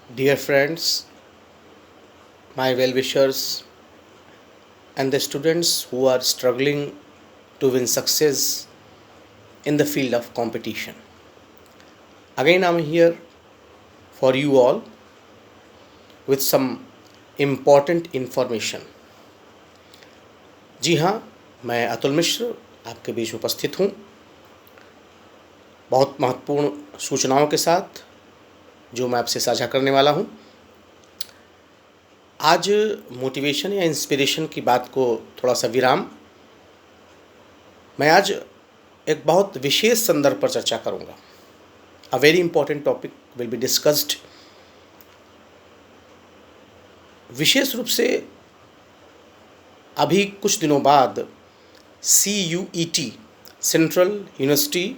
Dear friends, my well wishers, and the students who are struggling to win success in the field of competition. Again, I'm here for you all with some important information. जी हाँ, मैं अतुल मिश्र आपके बीच उपस्थित हूँ बहुत महत्वपूर्ण सूचनाओं के साथ जो मैं आपसे साझा करने वाला हूँ। आज मोटिवेशन या इंस्पिरेशन की बात को थोड़ा सा विराम, मैं आज एक बहुत विशेष संदर्भ पर चर्चा करूँगा। A very important topic will be discussed. विशेष रूप से अभी कुछ दिनों बाद CUET central university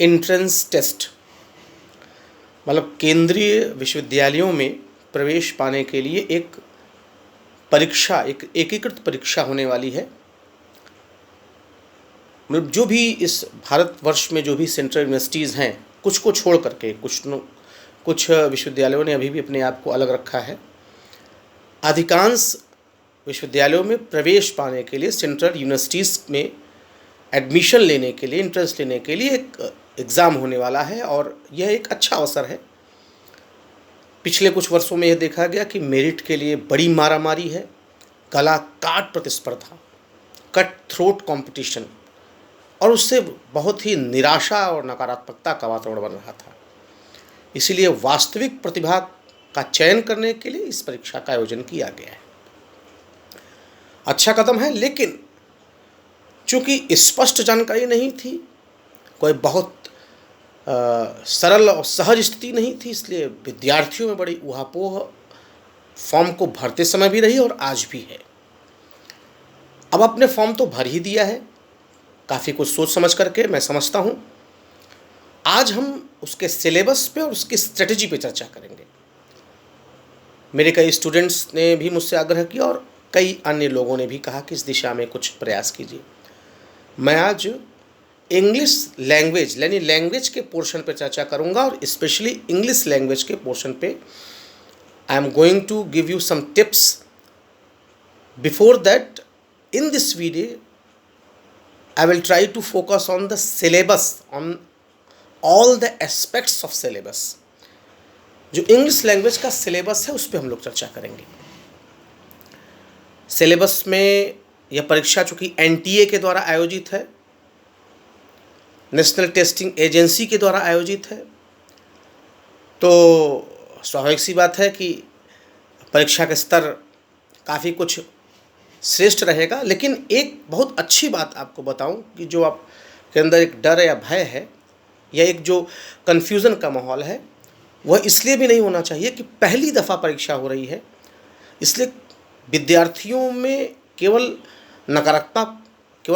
entrance test मतलब केंद्रीय विश्वविद्यालयों में प्रवेश पाने के लिए एक परीक्षा, एक एकीकृत परीक्षा होने वाली है। मतलब जो भी इस भारतवर्ष में जो भी सेंट्रल यूनिवर्सिटीज़ हैं, कुछ को छोड़ करके कुछ विश्वविद्यालयों ने अभी भी अपने आप को अलग रखा है। अधिकांश विश्वविद्यालयों में प्रवेश पाने के लिए, सेंट्रल यूनिवर्सिटीज़ में एडमिशन लेने के लिए, इंट्रेंस लेने के लिए एक एग्ज़ाम होने वाला है और यह एक अच्छा अवसर है। पिछले कुछ वर्षों में यह देखा गया कि मेरिट के लिए बड़ी मारामारी है, गला काट प्रतिस्पर्धा, कट थ्रोट कंपटीशन, और उससे बहुत ही निराशा और नकारात्मकता का वातावरण बन रहा था। इसीलिए वास्तविक प्रतिभा का चयन करने के लिए इस परीक्षा का आयोजन किया गया है। अच्छा कदम है, लेकिन चूँकि स्पष्ट जानकारी नहीं थी, कोई बहुत सरल और सहज स्थिति नहीं थी, इसलिए विद्यार्थियों में बड़ी ऊहापोह फॉर्म को भरते समय भी रही और आज भी है। अब अपने फॉर्म तो भर ही दिया है, काफ़ी कुछ सोच समझ करके, मैं समझता हूँ। आज हम उसके सिलेबस पे और उसकी स्ट्रेटजी पे चर्चा करेंगे। मेरे कई स्टूडेंट्स ने भी मुझसे आग्रह किया और कई अन्य लोगों ने भी कहा कि इस दिशा में कुछ प्रयास कीजिए। मैं आज इंग्लिश लैंग्वेज यानी लैंग्वेज के पोर्शन पे चर्चा करूंगा और स्पेशली इंग्लिश लैंग्वेज के पोर्शन पे I am going to give you some tips. Before that, in this video I will try to focus on the syllabus, on all the aspects of syllabus. जो English language का syllabus है उस पर हम लोग चर्चा करेंगे। सिलेबस में यह परीक्षा चूँकि NTA के द्वारा आयोजित है, नेशनल टेस्टिंग एजेंसी के द्वारा आयोजित है, तो स्वाभाविक सी बात है कि परीक्षा का स्तर काफ़ी कुछ श्रेष्ठ रहेगा। लेकिन एक बहुत अच्छी बात आपको बताऊं कि जो आपके अंदर एक डर या भय है या एक जो कन्फ्यूज़न का माहौल है, वह इसलिए भी नहीं होना चाहिए कि पहली दफ़ा परीक्षा हो रही है, इसलिए विद्यार्थियों में केवल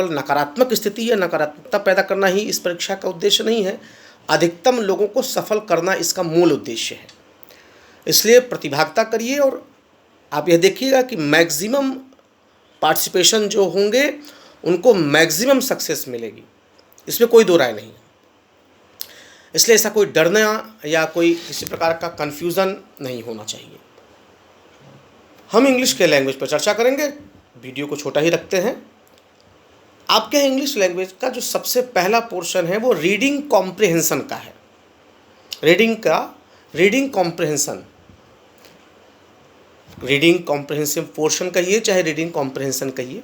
नकारात्मक स्थिति या नकारात्मकता पैदा करना ही इस परीक्षा का उद्देश्य नहीं है। अधिकतम लोगों को सफल करना इसका मूल उद्देश्य है। इसलिए प्रतिभागिता करिए और आप यह देखिएगा कि मैक्सिमम पार्टिसिपेशन जो होंगे उनको मैक्सिमम सक्सेस मिलेगी, इसमें कोई दो राय नहीं है। इसलिए ऐसा कोई डरना या कोई किसी प्रकार का कन्फ्यूज़न नहीं होना चाहिए। हम इंग्लिश के लैंग्वेज पर चर्चा करेंगे, वीडियो को छोटा ही रखते हैं। आपके इंग्लिश लैंग्वेज का जो सबसे पहला पोर्शन है वो रीडिंग कॉम्प्रिहेंशन का है। रीडिंग कॉम्प्रिहेंसिव पोर्शन कहिए चाहे रीडिंग कॉम्प्रिहेंशन कहिए,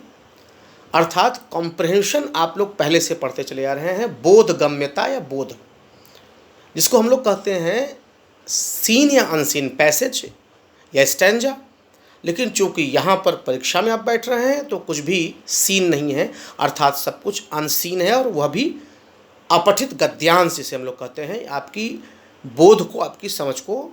अर्थात कॉम्प्रिहेंशन आप लोग पहले से पढ़ते चले आ रहे हैं, बोधगम्यता या बोध, जिसको हम लोग कहते हैं सीन या अनसीन पैसेज या स्टैंजा। लेकिन चूंकि यहाँ पर परीक्षा में आप बैठ रहे हैं तो कुछ भी सीन नहीं है, अर्थात सब कुछ अनसीन है, और वह भी अपठित गद्यांश जिसे हम लोग कहते हैं। आपकी बोध को, आपकी समझ को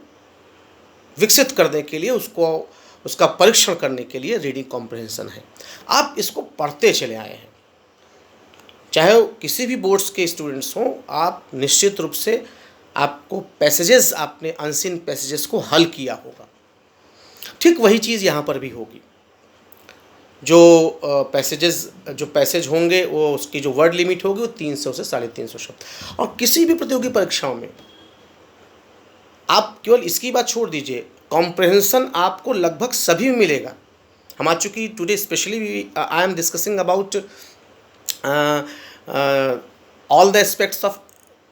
विकसित करने के लिए, उसका परीक्षण करने के लिए रीडिंग कॉम्प्रिहेंशन है। आप इसको पढ़ते चले आए हैं, चाहे किसी भी बोर्ड्स के स्टूडेंट्स हों, आप निश्चित रूप से आपको पैसेजेस, आपने अनसीन पैसेजेस को हल किया होगा। ठीक वही चीज़ यहाँ पर भी होगी। जो पैसेज होंगे वो उसकी जो वर्ड लिमिट होगी वो 300 से 350 शब्द। और किसी भी प्रतियोगी परीक्षाओं में आप केवल इसकी बात छोड़ दीजिए, कॉम्प्रहेंशन आपको लगभग सभी में मिलेगा। हम आज चूँकि today specially I am discussing about all the aspects of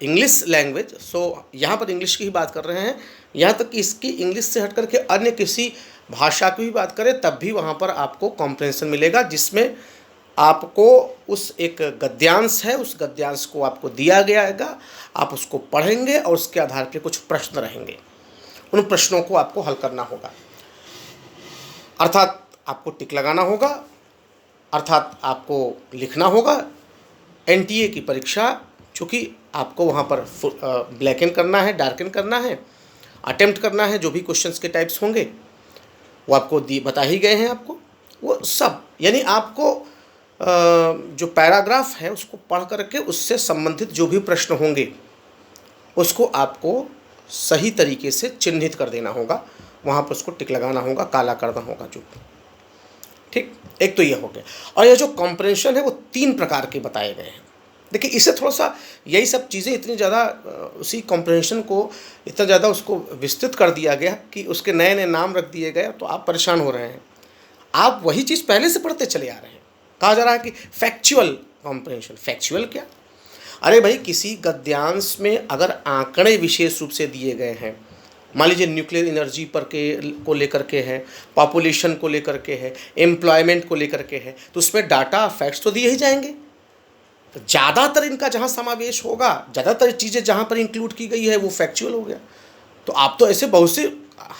English language, so यहाँ पर इंग्लिश की ही बात कर रहे हैं। यहाँ तक कि इसकी इंग्लिश से हट करके अन्य किसी भाषा की भी बात करें तब भी वहाँ पर आपको कॉम्प्रहेंशन मिलेगा, जिसमें आपको उस एक गद्यांश है, उस गद्यांश को आपको दिया गया, आप उसको पढ़ेंगे और उसके आधार पर कुछ प्रश्न रहेंगे, उन प्रश्नों को आपको हल करना होगा, अर्थात आपको टिक लगाना होगा, अर्थात आपको लिखना होगा। एनटीए की परीक्षा चूँकि आपको वहाँ पर ब्लैक इन करना है, डार्क इन करना है, अटेम्प्ट करना है, जो भी क्वेश्चंस के टाइप्स होंगे वो आपको बता ही गए हैं आपको, वो सब यानी आपको जो पैराग्राफ है उसको पढ़ करके उससे संबंधित जो भी प्रश्न होंगे उसको आपको सही तरीके से चिन्हित कर देना होगा, वहाँ पर उसको टिक लगाना होगा, काला करना होगा जो, ठीक। एक तो ये हो गया। और ये जो कॉम्प्रहेंशन है वो 3 प्रकार के बताए गए हैं। देखिए इससे थोड़ा सा यही सब चीज़ें इतनी ज़्यादा उसी कॉम्प्रहेंशन को इतना ज़्यादा उसको विस्तृत कर दिया गया कि उसके नए नए नाम रख दिए गए, तो आप परेशान हो रहे हैं। आप वही चीज़ पहले से पढ़ते चले आ रहे हैं। कहा जा रहा है कि फैक्चुअल कॉम्प्रहेंशन, फैक्चुअल क्या? अरे भाई, किसी गद्यांश में अगर आंकड़े विशेष रूप से दिए गए हैं, मान लीजिए न्यूक्लियर एनर्जी को लेकर के है, पॉपुलेशन को लेकर के है, एम्प्लॉयमेंट को लेकर के है, तो उसमें डाटा फैक्ट्स तो दिए ही जाएंगे। ज़्यादातर इनका जहाँ समावेश होगा, ज़्यादातर चीज़ें जहाँ पर इंक्लूड की गई है वो फैक्चुअल हो गया। तो आप तो ऐसे बहुत से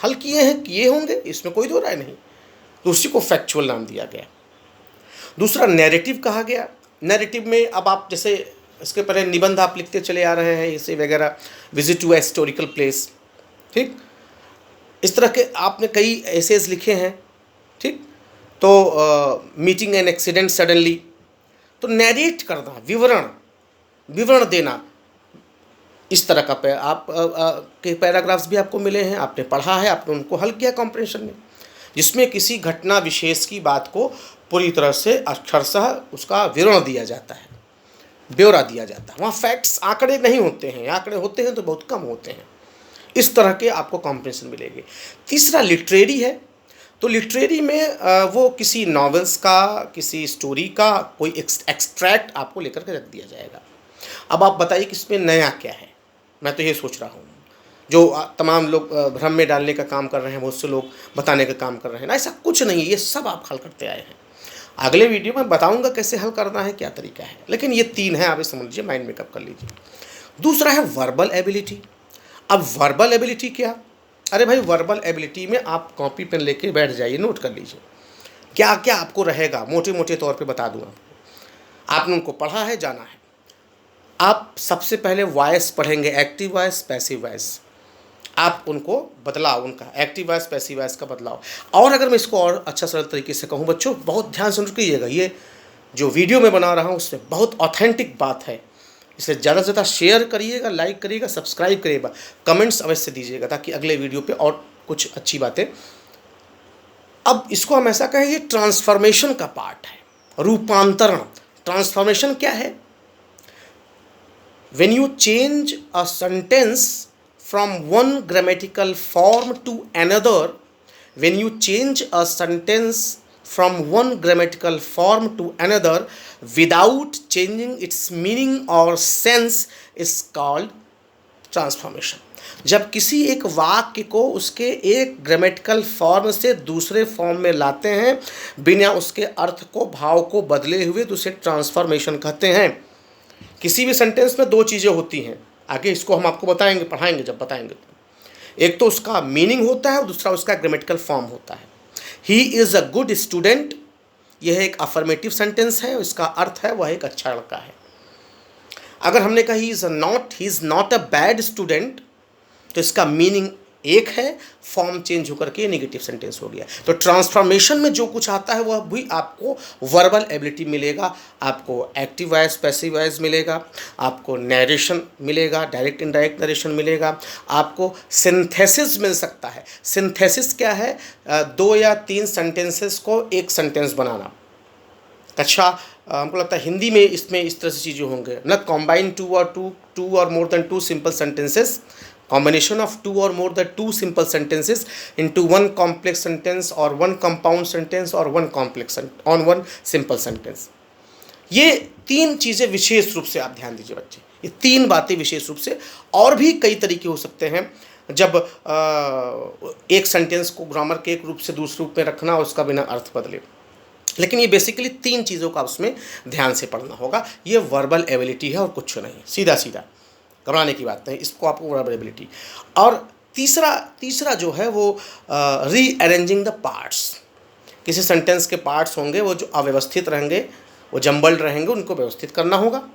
हल किए होंगे, इसमें कोई दो राय नहीं, तो उसी को फैक्चुअल नाम दिया गया। दूसरा नैरेटिव कहा गया। नैरेटिव में अब आप जैसे इसके पहले निबंध आप लिखते चले आ रहे हैं, इसे वगैरह, visit to a historical place, ठीक, इस तरह के आपने कई एसेज लिखे हैं, ठीक। तो मीटिंग एन एक्सीडेंट सडनली, तो नैरेट करना, विवरण देना, इस तरह का के पैराग्राफ्स भी आपको मिले हैं, आपने पढ़ा है, आपने उनको हल किया कॉम्प्रहेंशन में, जिसमें किसी घटना विशेष की बात को पूरी तरह से अक्षरशः उसका विवरण दिया जाता है, ब्यौरा दिया जाता है। वहाँ फैक्ट्स, आंकड़े नहीं होते हैं, आंकड़े होते हैं तो बहुत कम होते हैं। इस तरह के आपको कॉम्प्रहेंशन मिलेंगे। तीसरा लिटरेरी है। तो लिटरेरी में वो किसी नॉवेल्स का, किसी स्टोरी का कोई एक्सट्रैक्ट आपको लेकर के रख दिया जाएगा। अब आप बताइए कि इसमें नया क्या है? मैं तो ये सोच रहा हूँ, जो तमाम लोग भ्रम में डालने का काम कर रहे हैं, बहुत से लोग बताने का काम कर रहे हैं ना, ऐसा कुछ नहीं है, ये सब आप हल करते आए हैं। अगले वीडियो में बताऊंगा कैसे हल करना है, क्या तरीका है, लेकिन ये 3 है, आप समझ लीजिए, माइंड मेकअप कर लीजिए। दूसरा है वर्बल एबिलिटी। अब वर्बल एबिलिटी क्या? अरे भाई, वर्बल एबिलिटी में आप कॉपी पेन लेके बैठ जाइए, नोट कर लीजिए क्या क्या आपको रहेगा, मोटे मोटे तौर पे बता दूँ आपको। आपने उनको पढ़ा है, जाना है। आप सबसे पहले वॉइस पढ़ेंगे, एक्टिव वॉइस, पैसिव वॉइस। आप उनको बदलाव, उनका एक्टिव वॉइस, पैसिव वॉइस का बदलाव। और अगर मैं इसको और अच्छा सरल तरीके से कहूँ बच्चों, बहुत ध्यान से कीजिएगा, ये जो वीडियो मैं बना रहा हूँ उसमें बहुत ऑथेंटिक बात है, इसे ज़्यादा से ज़्यादा शेयर करिएगा, लाइक करिएगा, सब्सक्राइब करिएगा, कमेंट्स अवश्य दीजिएगा, ताकि अगले वीडियो पे और कुछ अच्छी बातें। अब इसको हम ऐसा कहें, ये ट्रांसफॉर्मेशन का पार्ट है, रूपांतरण। ट्रांसफॉर्मेशन क्या है? When you change a sentence from one grammatical form to another, when you change a sentence from one grammatical form to another without changing its meaning or sense is called transformation. जब किसी एक वाक्य को उसके एक grammatical form से दूसरे form में लाते हैं बिना उसके अर्थ को, भाव को बदले हुए, तो उसे ट्रांसफॉर्मेशन कहते हैं। किसी भी सेंटेंस में 2 चीज़ें होती हैं, आगे इसको हम आपको बताएंगे, पढ़ाएंगे जब बताएंगे तो। एक तो उसका मीनिंग होता है और दूसरा उसका ग्रामेटिकल फॉर्म होता है। He is a good student, यह एक अफर्मेटिव सेंटेंस है, इसका अर्थ है वह एक अच्छा लड़का है। अगर हमने कहा he is not a bad student, तो इसका मीनिंग एक है, फॉर्म चेंज होकर के नेगेटिव सेंटेंस हो गया। तो ट्रांसफॉर्मेशन में जो कुछ आता है वह भी आपको वर्बल एबिलिटी मिलेगा, आपको एक्टिव वॉइस, पैसिव वॉइस मिलेगा, आपको नैरेशन मिलेगा, डायरेक्ट इनडायरेक्ट नरेशन मिलेगा, आपको सिंथेसिस मिल सकता है। सिंथेसिस क्या है? 2 या 3 सेंटेंसेस को एक सेंटेंस बनाना। अच्छा, हमको लगता है हिंदी में इसमें इस तरह से चीज़ें होंगे ना, कॉम्बाइन टू और more than 2 simple sentences combination of two or more than two simple sentences into one complex sentence or one compound sentence or one complex on one simple sentence। ये तीन चीज़ें विशेष रूप से आप ध्यान दीजिए बच्चे, ये तीन बातें विशेष रूप से। और भी कई तरीके हो सकते हैं जब एक सेंटेंस को ग्रामर के एक रूप से दूसरे रूप में रखना और उसका बिना अर्थ बदले, लेकिन ये बेसिकली तीन चीज़ों का उसमें ध्यान से पढ़ना होगा। ये वर्बल एबिलिटी है और कुछ नहीं, सीधा सीधा, घबराने की बात नहीं, इसको आपको वर्बल एबिलिटी। और तीसरा जो है वो रीअरेंजिंग द पार्ट्स। किसी सेंटेंस के पार्ट्स होंगे वो जो अव्यवस्थित रहेंगे, वो जम्बल्ड रहेंगे, उनको व्यवस्थित करना होगा।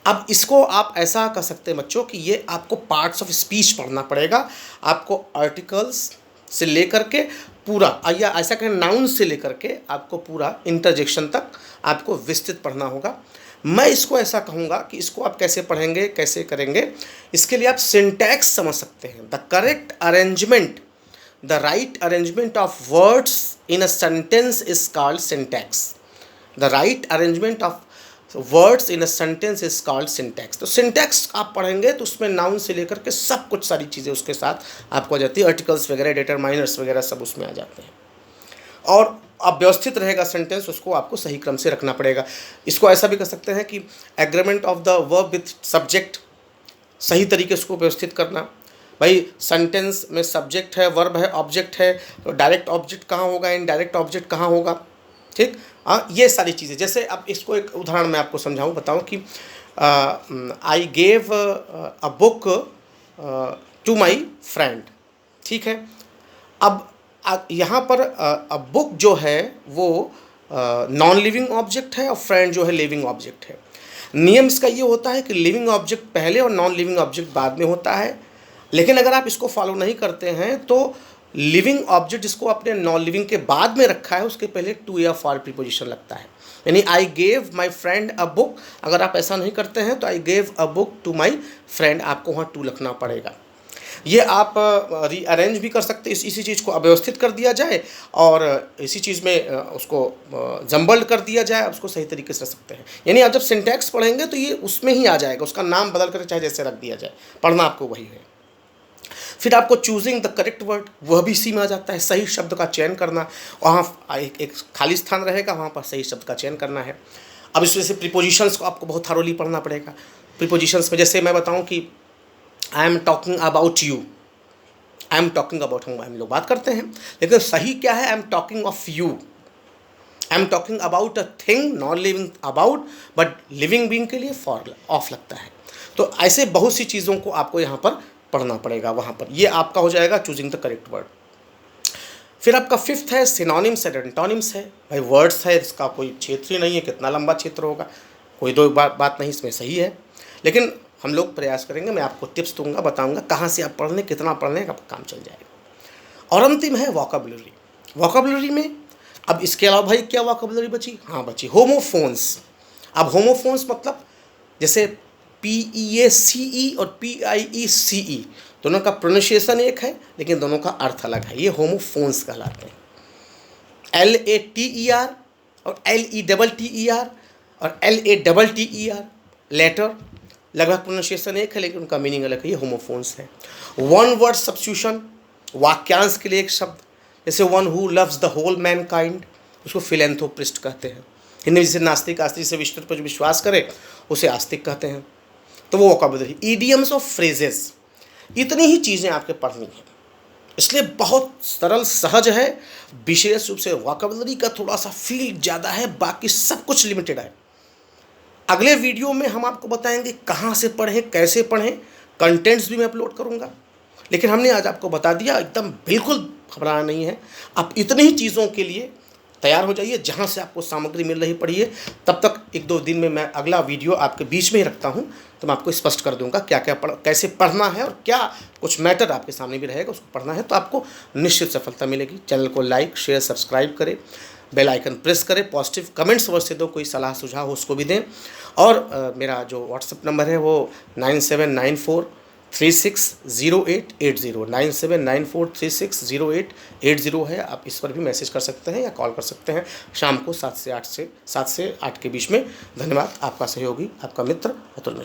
अब इसको आप ऐसा कर सकते हैं बच्चों कि ये आपको पार्ट्स ऑफ स्पीच पढ़ना पड़ेगा। आपको आर्टिकल्स से लेकर के पूरा, या ऐसा कहें नाउन से लेकर के आपको पूरा इंटरजेक्शन तक आपको विस्तृत पढ़ना होगा। मैं इसको ऐसा कहूँगा कि इसको आप कैसे पढ़ेंगे, कैसे करेंगे, इसके लिए आप सिंटैक्स समझ सकते हैं। The correct arrangement, the right arrangement of words in a sentence is called syntax. The right arrangement of words in a sentence is called syntax. तो सिंटैक्स आप पढ़ेंगे तो उसमें नाउन से लेकर के सब कुछ, सारी चीज़ें उसके साथ आपको आ जाती है, आर्टिकल्स वगैरह, डिटरमाइनर्स वगैरह सब उसमें आ जाते हैं। और अब व्यवस्थित रहेगा सेंटेंस, उसको आपको सही क्रम से रखना पड़ेगा। इसको ऐसा भी कर सकते हैं कि agreement of the verb with subject, सही तरीके से उसको व्यवस्थित करना। भाई सेंटेंस में सब्जेक्ट है, वर्ब है, ऑब्जेक्ट है, तो डायरेक्ट ऑब्जेक्ट कहाँ होगा, इनडायरेक्ट ऑब्जेक्ट कहाँ होगा, ठीक। ये सारी चीज़ें, जैसे अब इसको एक उदाहरण मैं आपको समझाऊँ, बताऊँ कि I gave a book to my friend, ठीक है। अब यहाँ पर बुक जो है वो नॉन लिविंग ऑब्जेक्ट है और फ्रेंड जो है लिविंग ऑब्जेक्ट है। नियम इसका ये होता है कि लिविंग ऑब्जेक्ट पहले और नॉन लिविंग ऑब्जेक्ट बाद में होता है, लेकिन अगर आप इसको फॉलो नहीं करते हैं तो लिविंग ऑब्जेक्ट जिसको आपने नॉन लिविंग के बाद में रखा है उसके पहले टू या फॉर प्रीपोजिशन लगता है। यानी I gave my friend a book, अगर आप ऐसा नहीं करते हैं तो I gave a book to my friend, आपको वहाँ टू लिखना पड़ेगा। ये आप रीअरेंज भी कर सकते हैं, इसी चीज़ को अव्यवस्थित कर दिया जाए और इसी चीज़ में उसको जम्बल्ड कर दिया जाए, उसको सही तरीके से रख सकते हैं। यानी आप जब सिंटैक्स पढ़ेंगे तो ये उसमें ही आ जाएगा, उसका नाम बदल कर चाहे जैसे रख दिया जाए, पढ़ना आपको वही है। फिर आपको चूजिंग द करेक्ट वर्ड, वह भी इसी में आ जाता है, सही शब्द का चयन करना। वहाँ एक खाली स्थान रहेगा, वहाँ पर सही शब्द का चयन करना है। अब इस वजह से प्रीपोजिशंस को आपको बहुत थारोली पढ़ना पड़ेगा। प्रीपोजिशंस में जैसे मैं बताऊँ कि I am talking about you, I am talking about, हम लोग बात करते हैं, लेकिन सही क्या है, I am talking of you, I am talking about a thing, not living about, but living being के लिए फॉर ऑफ लगता है। तो ऐसे बहुत सी चीज़ों को आपको यहाँ पर पढ़ना पड़ेगा वहाँ पर। ये आपका हो जाएगा चूजिंग द करेक्ट वर्ड। फिर आपका फिफ्थ है सिनोनिम्स एंड एंटोनिम्स है। भाई वर्ड्स है, इसका कोई क्षेत्र ही नहीं है, कितना लंबा क्षेत्र होगा, कोई दो बात नहीं इसमें, सही है। लेकिन हम लोग प्रयास करेंगे, मैं आपको टिप्स दूंगा, बताऊंगा कहाँ से आप पढ़ने, कितना पढ़ने का काम चल जाएगा। और अंतिम है वोकैबुलरी। वोकैबुलरी में अब इसके अलावा भाई क्या वोकैबुलरी बची, हाँ बची होमोफोन्स। अब होमोफोन्स मतलब जैसे PEACE और PIECE, दोनों का प्रोनाउंसिएशन एक है लेकिन दोनों का अर्थ अलग है, ये होमोफोन्स कहलाते हैं। LATER और LETTER और LATTER, लेटर लगभग प्रोनाउंसिएशन एक है लेकिन उनका मीनिंग अलग है, ये होमोफोन्स है। वन वर्ड सब्स्टिट्यूशन, वाक्यांश के लिए एक शब्द, जैसे one who loves the whole mankind, उसको फिलैंथ्रोपिस्ट कहते हैं। हिंदी जैसे नास्तिक आस्तिक से ईश्वर पर जो विश्वास करे उसे आस्तिक कहते हैं। तो वो वोकैबुलरी। ईडियम्स और फ्रेजेस, इतनी ही चीज़ें आपके पढ़नी हैं, इसलिए बहुत सरल सहज है। विशेष रूप से वोकैबुलरी का थोड़ा सा फील्ड ज़्यादा है, बाकी सब कुछ लिमिटेड है। अगले वीडियो में हम आपको बताएंगे कहाँ से पढ़ें, कैसे पढ़ें, कंटेंट्स भी मैं अपलोड करूँगा। लेकिन हमने आज आपको बता दिया, एकदम बिल्कुल घबराना नहीं है। आप इतनी ही चीज़ों के लिए तैयार हो जाइए, जहाँ से आपको सामग्री मिल रही पढ़िए। तब तक एक दो दिन में मैं अगला वीडियो आपके बीच में ही रखता हूँ, तो मैं आपको स्पष्ट कर दूंगा क्या क्या कैसे पढ़ना है और क्या कुछ मैटर आपके सामने भी रहेगा, उसको पढ़ना है तो आपको निश्चित सफलता मिलेगी। चैनल को लाइक शेयर सब्सक्राइब करें, बेल आइकन प्रेस करें, पॉजिटिव कमेंट्स अवश्य दो, कोई सलाह सुझाव हो उसको भी दें। और मेरा जो व्हाट्सएप नंबर है वो 9794360880 9794360880 है। आप इस पर भी मैसेज कर सकते हैं या कॉल कर सकते हैं शाम को 7 से 8 के बीच में। धन्यवाद। आपका सहयोगी आपका मित्र अतुल मिश्रा।